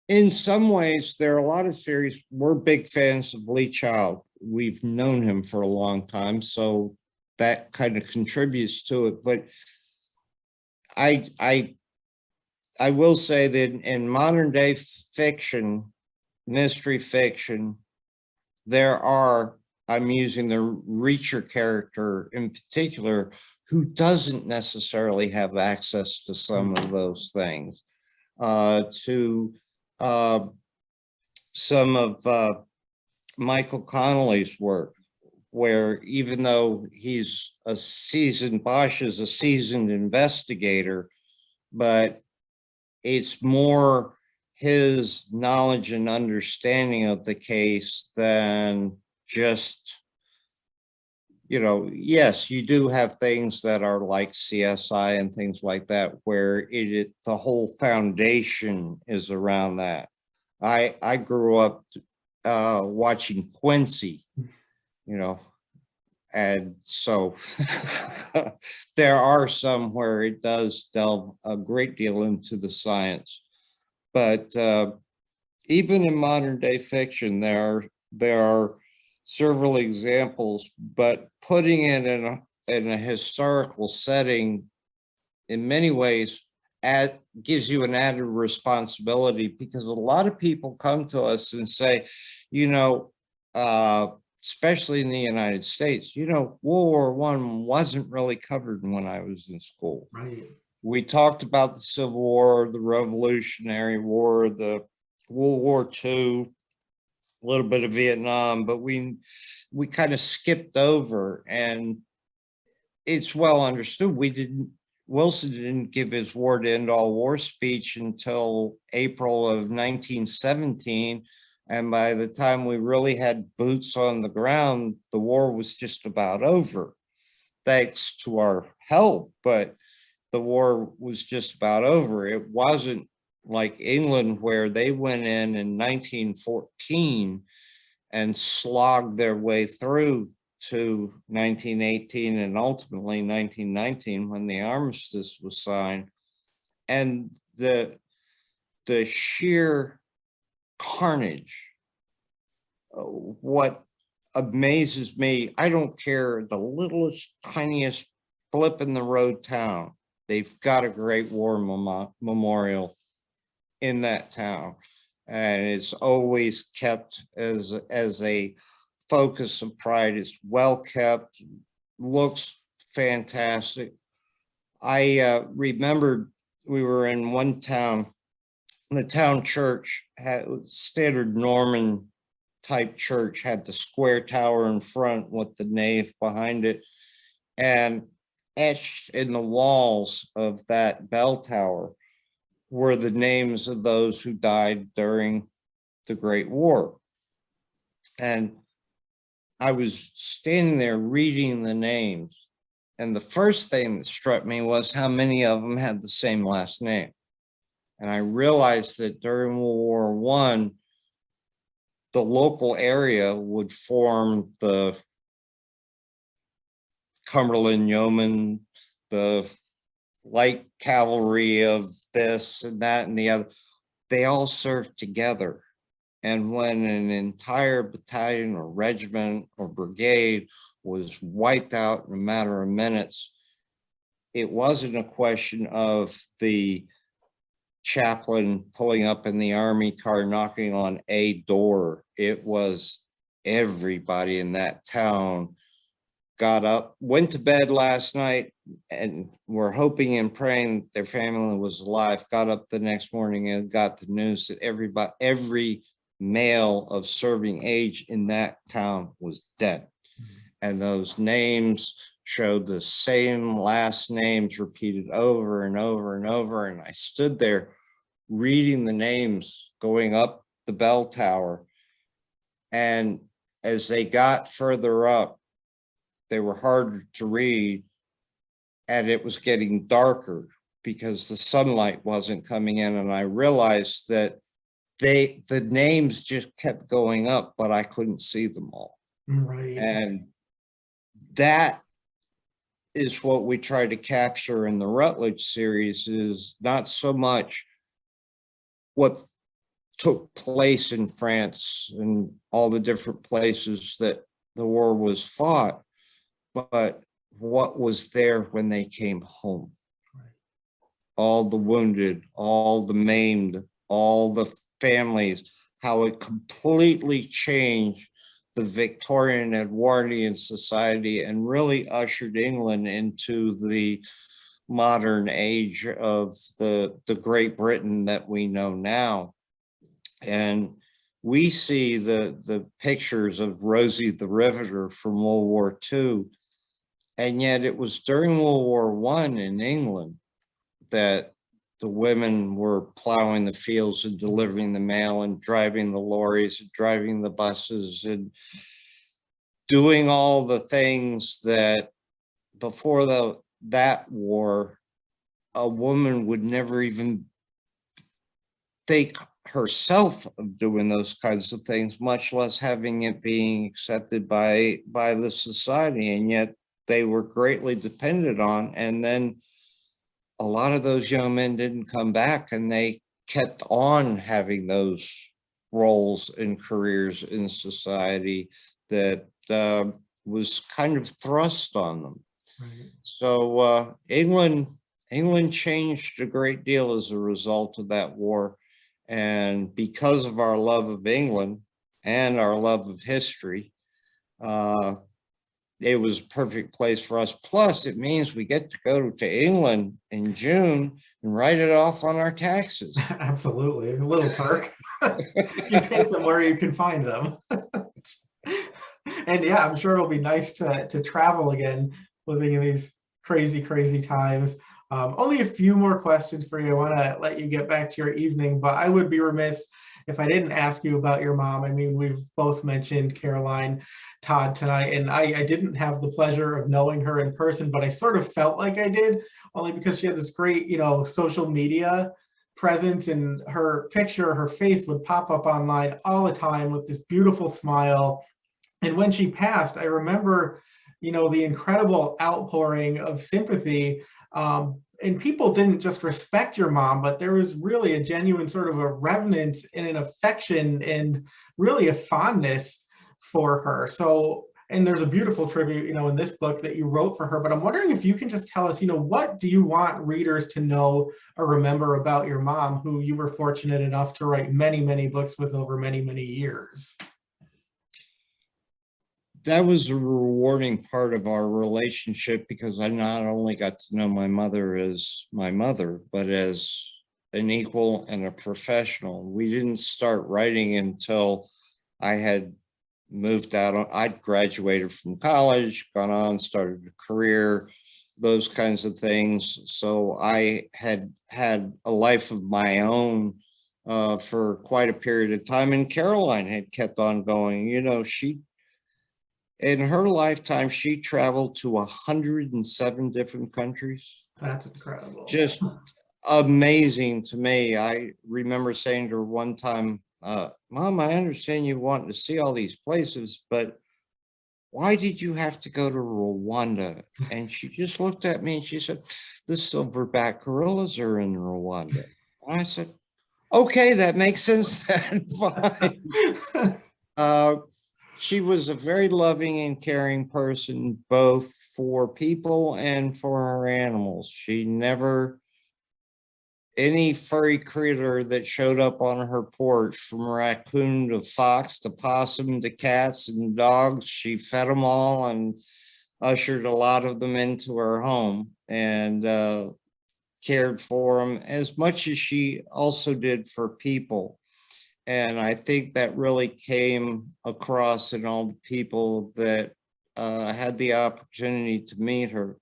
in some ways, there are a lot of series. We're big fans of Lee Child. We've known him for a long time, so that kind of contributes to it. But I will say that in modern day fiction, mystery fiction, I'm using the Reacher character in particular, who doesn't necessarily have access to some of those things, to some of Michael Connelly's work, where even though Bosch is a seasoned investigator, but it's more his knowledge and understanding of the case than just, yes, you do have things that are like CSI and things like that, where the whole foundation is around that. I grew up watching Quincy, and so there are some where it does delve a great deal into the science. But even in modern day fiction, there are several examples, but putting it in a historical setting in many ways gives you an added responsibility, because a lot of people come to us and say, especially in the United States, World War I wasn't really covered when I was in school.
Right.
We talked about the Civil War, the Revolutionary War, the World War II, a little bit of Vietnam, but we kind of skipped over, and it's well understood. Wilson didn't give his war to end all war speech until April of 1917. And by the time we really had boots on the ground, the war was just about over, thanks to our help. But the war was just about over. It wasn't like England, where they went in 1914 and slogged their way through to 1918 and ultimately 1919, when the armistice was signed. And the sheer carnage, what amazes me, I don't care the littlest, tiniest blip in the road town, they've got a Great War memorial in that town, and it's always kept as a focus of pride. It's well kept, looks fantastic. I remembered we were in one town, the town church had standard Norman type church, had the square tower in front with the nave behind it, and etched in the walls of that bell tower were the names of those who died during the Great War. And I was standing there reading the names, and the first thing that struck me was how many of them had the same last name. And I realized that during World War I, the local area would form the Cumberland Yeoman, the light cavalry of this and that and the other. They all served together. And when an entire battalion or regiment or brigade was wiped out in a matter of minutes, it wasn't a question of the chaplain pulling up in the army car knocking on a door. It was everybody in that town got up, went to bed last night, and were hoping and praying their family was alive. Got up the next morning and got the news that every male of serving age in that town was dead. And those names showed the same last names repeated over and over and over. And I stood there reading the names going up the bell tower. And as they got further up, they were harder to read, and it was getting darker because the sunlight wasn't coming in. And I realized that the names just kept going up, but I couldn't see them all.
Right.
And that is what we try to capture in the Rutledge series, is not so much what took place in France and all the different places that the war was fought, but what was there when they came home.
Right.
All the wounded, all the maimed, all the families, how it completely changed the Victorian Edwardian society and really ushered England into the modern age of the Great Britain that we know now. And we see the pictures of Rosie the Riveter from World War II. And yet it was during World War I in England that the women were plowing the fields and delivering the mail and driving the lorries and driving the buses and doing all the things that before that war, a woman would never even think herself of doing those kinds of things, much less having it being accepted by the society. And yet they were greatly dependent on. And then a lot of those young men didn't come back, and they kept on having those roles and careers in society that was kind of thrust on them.
Right.
So England changed a great deal as a result of that war. And because of our love of England and our love of history, it was a perfect place for us. Plus, it means we get to go to England in June and write it off on our taxes.
Absolutely. A little perk. You take them where you can find them. And yeah, I'm sure it'll be nice to travel again, living in these crazy, crazy times. Only a few more questions for you. I want to let you get back to your evening, but I would be remiss if I didn't ask you about your mom. I mean, we've both mentioned Caroline Todd tonight, and I didn't have the pleasure of knowing her in person, but I sort of felt like I did, only because she had this great, social media presence, and her picture, her face would pop up online all the time with this beautiful smile. And when she passed, I remember, the incredible outpouring of sympathy. And people didn't just respect your mom, but there was really a genuine sort of a reverence and an affection and really a fondness for her. So, and there's a beautiful tribute, in this book that you wrote for her. But I'm wondering if you can just tell us, what do you want readers to know or remember about your mom, who you were fortunate enough to write many, many books with over many, many years?
That was a rewarding part of our relationship, because I not only got to know my mother as my mother, but as an equal and a professional. We didn't start writing until I had moved out. I'd graduated from college, gone on, started a career, those kinds of things. So I had had a life of my own for quite a period of time. And Caroline had kept on going. In her lifetime, she traveled to 107 different countries.
That's incredible.
Just amazing to me. I remember saying to her one time, Mom, I understand you want to see all these places, but why did you have to go to Rwanda? And she just looked at me and she said, the silverback gorillas are in Rwanda. And I said, okay, that makes sense then. Fine. She was a very loving and caring person, both for people and for her animals. She never, any furry critter that showed up on her porch, from raccoon to fox to possum to cats and dogs, she fed them all. And ushered a lot of them into her home and cared for them as much as she also did for people. And I think that really came across in all the people that had the opportunity to meet her.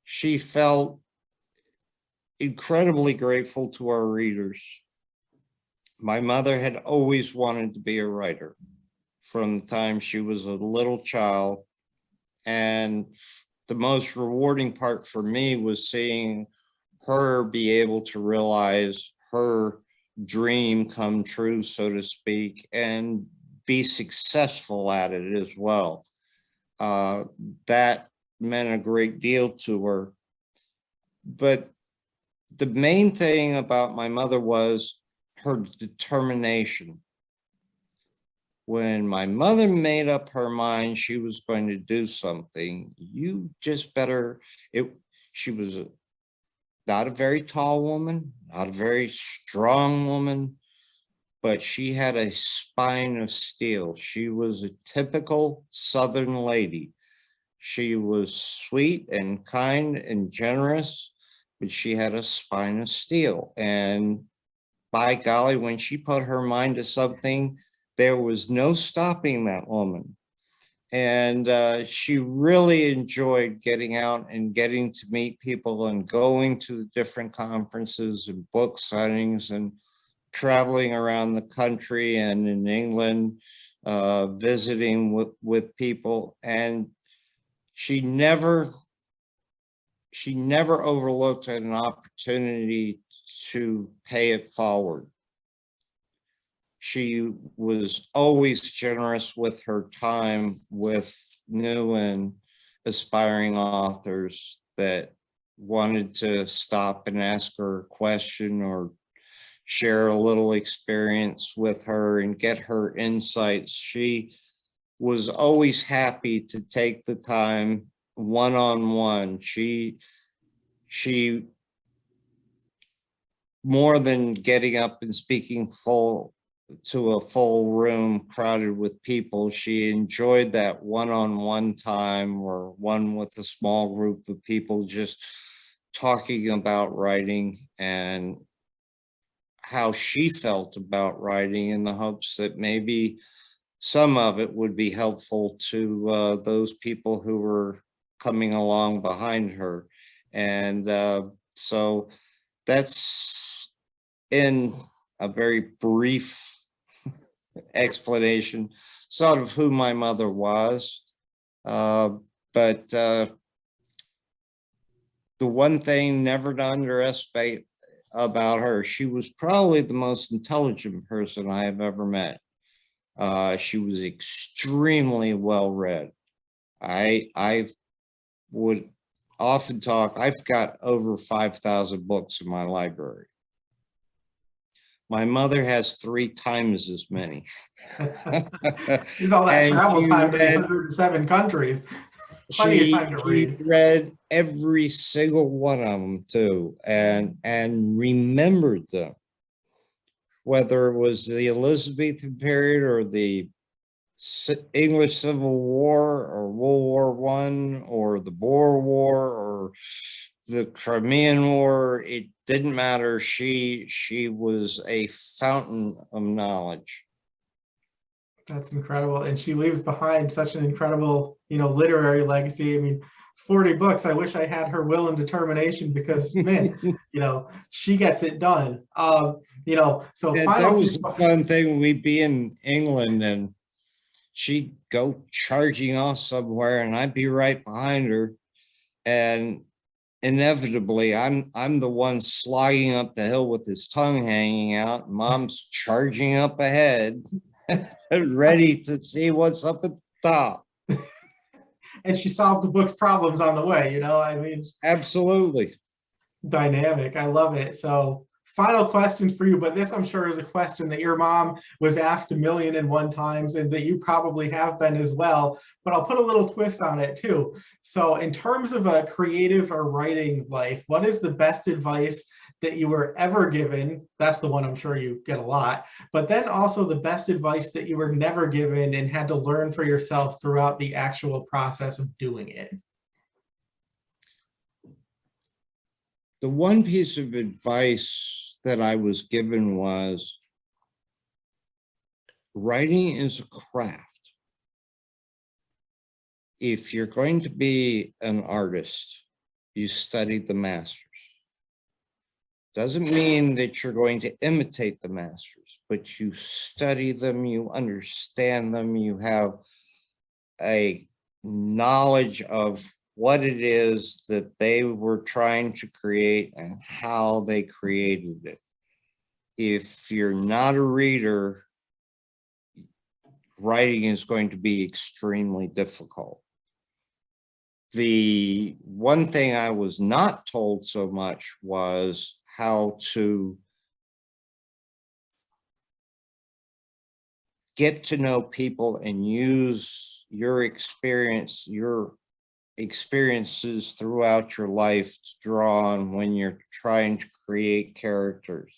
She felt incredibly grateful to our readers. My mother had always wanted to be a writer from the time she was a little child. And the most rewarding part for me was seeing her be able to realize her dream come true, so to speak, and be successful at it as well. That meant a great deal to her. But the main thing about my mother was her determination. When my mother made up her mind she was going to do something, you just better, she was not a very tall woman, not a very strong woman, but she had a spine of steel. She was a typical Southern lady. She was sweet and kind and generous, but she had a spine of steel. And by golly, when she put her mind to something, there was no stopping that woman. And she really enjoyed getting out and getting to meet people and going to the different conferences and book signings and traveling around the country and in England, visiting with people. And she never overlooked an opportunity to pay it forward. She was always generous with her time with new and aspiring authors that wanted to stop and ask her a question or share a little experience with her and get her insights. She was always happy to take the time one-on-one. She more than getting up and speaking to a full room crowded with people, she enjoyed that one-on-one time or one with a small group of people just talking about writing and how she felt about writing, in the hopes that maybe some of it would be helpful to those people who were coming along behind her. And so that's, in a very brief explanation, sort of who my mother was. But the one thing never to underestimate about her, she was probably the most intelligent person I have ever met. She was extremely well read. I would often talk, I've got over 5,000 books in my library. My mother has 3 times as many.
There's all that travel time to 107 countries. Plenty of time to read.
She read every single one of them too, and remembered them. Whether it was the Elizabethan period or the English Civil War or World War I or the Boer War or the Crimean War, it didn't matter. She was a fountain of knowledge.
That's incredible. And she leaves behind such an incredible, literary legacy. I mean, 40 books. I wish I had her will and determination, because man, she gets it done. So
that was a fun thing. We'd be in England and she'd go charging off somewhere and I'd be right behind her. And inevitably, I'm the one slogging up the hill with his tongue hanging out. Mom's charging up ahead, ready to see what's up at the top.
And she solved the book's problems on the way, I mean.
Absolutely.
Dynamic. I love it. So final questions for you, but this I'm sure is a question that your mom was asked 1,000,001 times and that you probably have been as well, but I'll put a little twist on it too. So in terms of a creative or writing life, what is the best advice that you were ever given. That's the one I'm sure you get a lot, but then also the best advice that you were never given and had to learn for yourself throughout the actual process of doing it.
The one piece of advice that I was given was, writing is a craft. If you're going to be an artist, you study the masters. Doesn't mean that you're going to imitate the masters, but you study them, you understand them, you have a knowledge of what it is that they were trying to create and how they created it. If you're not a reader, writing is going to be extremely difficult. The one thing I was not told so much was how to get to know people and use your experiences throughout your life to draw on when you're trying to create characters.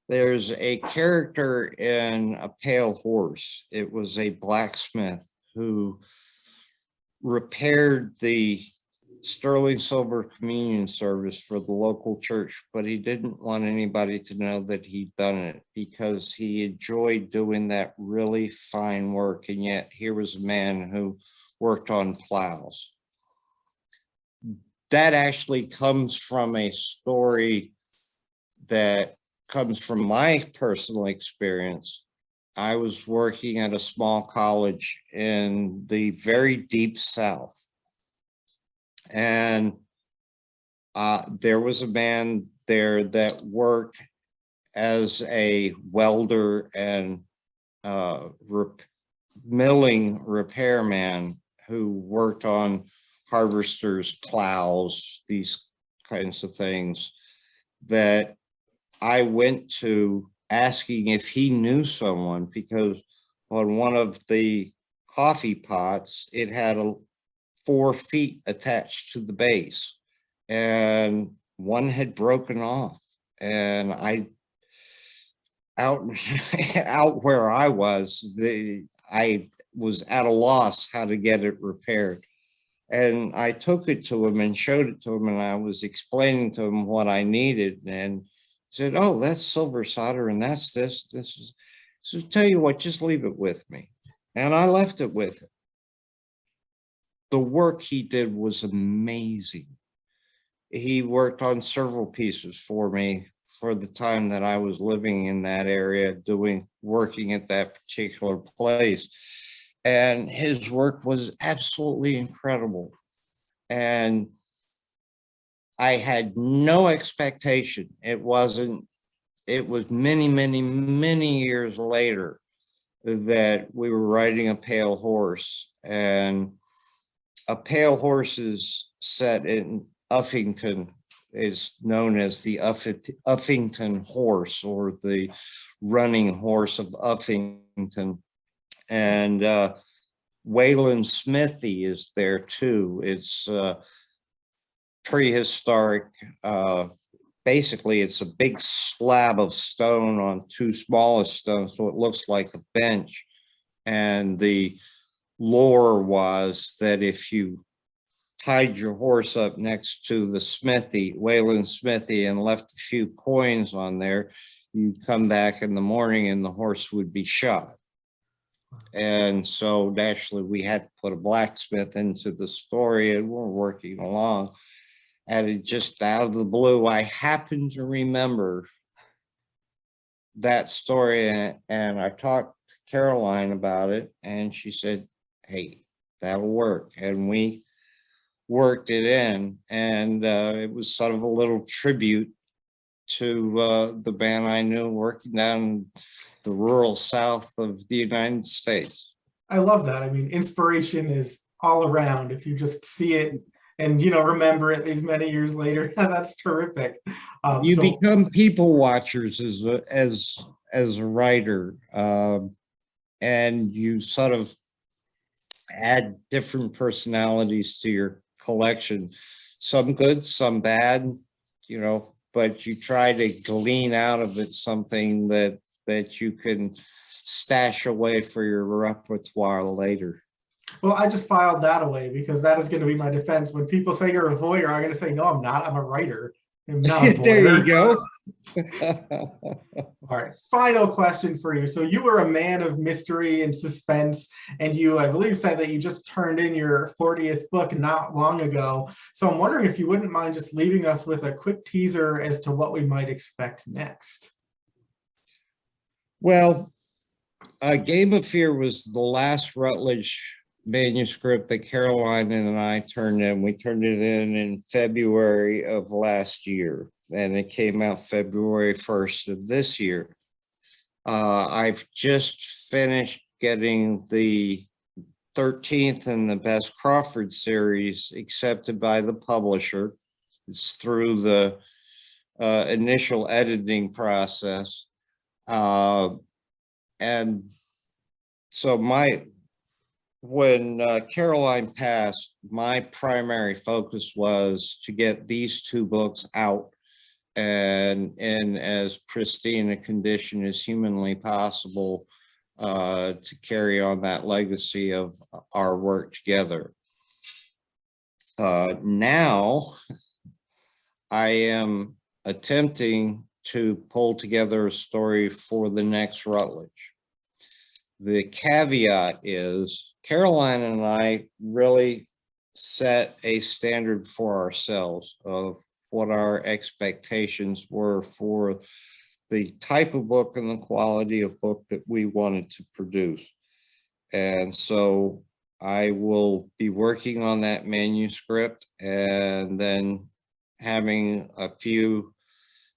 There's a character in A Pale Horse. It was a blacksmith who repaired the sterling silver communion service for the local church, but he didn't want anybody to know that he'd done it because he enjoyed doing that really fine work. And yet here was a man who worked on plows. That actually comes from a story that comes from my personal experience. I was working at a small college in the very deep South. And there was a man there that worked as a welder and milling repairman who worked on harvesters, plows, these kinds of things, that I went to asking if he knew someone, because on one of the coffee pots, it had 4 feet attached to the base and one had broken off. And out where I was, I was at a loss how to get it repaired. And I took it to him and showed it to him, and I was explaining to him what I needed, and said, "Oh, that's silver solder, and that's this is." So tell you what, just leave it with me. And I left it with him. The work he did was amazing. He worked on several pieces for me for the time that I was living in that area, working at that particular place. And his work was absolutely incredible. And I had no expectation. It was many, many, many years later that we were riding A Pale Horse. And A Pale Horse is set in Uffington, is known as the Uffington horse, or the running horse of Uffington. And Wayland Smithy is there too. It's prehistoric. Basically, it's a big slab of stone on 2 smallest stones, so it looks like a bench. And the lore was that if you tied your horse up next to the smithy, Wayland Smithy, and left a few coins on there, you'd come back in the morning and the horse would be shod. And so naturally we had to put a blacksmith into the story, and we're working along. And it just out of the blue, I happened to remember that story, and I talked to Caroline about it, and she said, "Hey, that'll work." And we worked it in, and it was sort of a little tribute to the band I knew working down the rural South of the United States.
I love that. I mean, inspiration is all around. If you just see it and, remember it these many years later, that's terrific.
You become people watchers as a writer, and you sort of add different personalities to your collection, some good, some bad, but you try to glean out of it something that you can stash away for your repertoire later.
Well, I just filed that away because that is going to be my defense. When people say you're a voyeur, I'm going to say, no, I'm not. I'm a writer. I'm not a voyeur.
There you go.
All right. Final question for you. So you were a man of mystery and suspense, and you, I believe, said that you just turned in your 40th book not long ago. So I'm wondering if you wouldn't mind just leaving us with a quick teaser as to what we might expect next.
Well, Game of Fear was the last Rutledge manuscript that Caroline and I turned in. We turned it in February of last year, and it came out February 1st of this year. I've just finished getting the 13th and the Bess Crawford series accepted by the publisher. It's through the initial editing process. And so when Caroline passed, my primary focus was to get these two books out and in as pristine a condition as humanly possible to carry on that legacy of our work together. Now I am attempting to pull together a story for the next Rutledge. The caveat is Caroline and I really set a standard for ourselves of what our expectations were for the type of book and the quality of book that we wanted to produce. And so I will be working on that manuscript and then having a few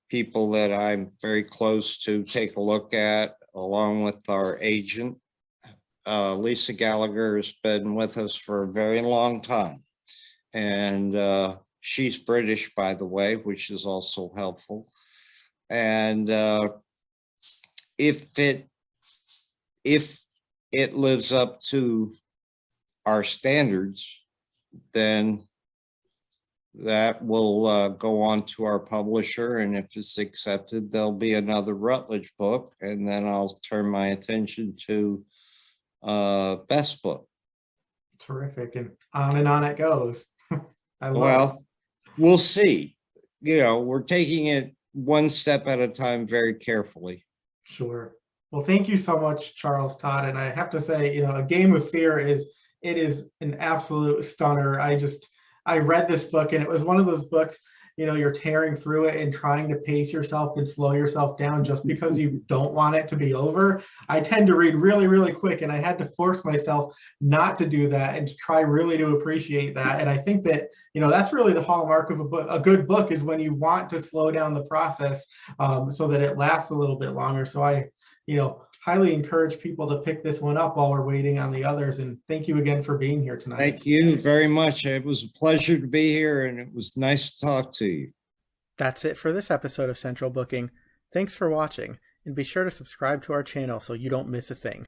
people that I'm very close to take a look at, along with our agent. Lisa Gallagher has been with us for a very long time. And she's British, by the way, which is also helpful. And if it lives up to our standards, then that will go on to our publisher, and if it's accepted, there'll be another Rutledge book, and then I'll turn my attention to Bess book.
Terrific, and on it goes.
Well, we'll see. You know, we're taking it one step at a time, very carefully.
Sure. Well, thank you so much, Charles Todd. And I have to say, you know, A Game of Fear is an absolute stunner. I read this book, and it was one of those books, you know, you're tearing through it and trying to pace yourself and slow yourself down just because you don't want it to be over. I tend to read really, really quick, and I had to force myself not to do that and to try really to appreciate that. And I think that, you know, that's really the hallmark of a book. A good book is when you want to slow down the process so that it lasts a little bit longer. So I, you know, highly encourage people to pick this one up while we're waiting on the others. And thank you again for being here tonight.
Thank you very much. It was a pleasure to be here, and it was nice to talk to you.
That's it for this episode of Central Booking. Thanks for watching, and be sure to subscribe to our channel so you don't miss a thing.